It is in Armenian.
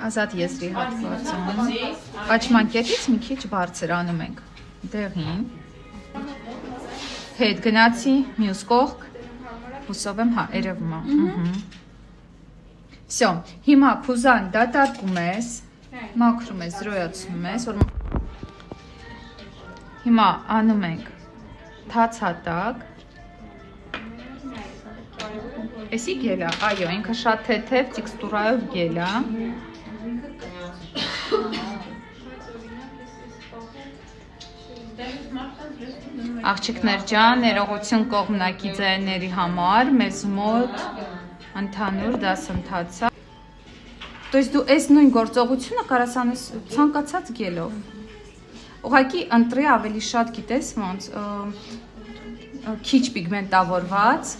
Ազատ եզրի հատվածում աչմանկետից մի քիչ բարձր անում ենք դեղին, հետ գնացի մյուս կողք, հուսով եմ երևում է, վсё, հիմա փուզան դատարկում ես, մաքրում ես, զրոյացնում ես, հիմա անում ենք թացատակ, էսի գել է, այո, ինքը շատ թեթև տեքստուրայով գել է, աղջիկներ ջան, ներողություն կողմնակի ձայների համար, մեզ մոտ ընդհանուր դասընթաց է։ То есть դու այս նույն գործողությունը կարաս անես ցանկացած գելով։ Ուղղակի ընտրի ավելի շատ գիտես ոնց քիչ պիգմենտավորված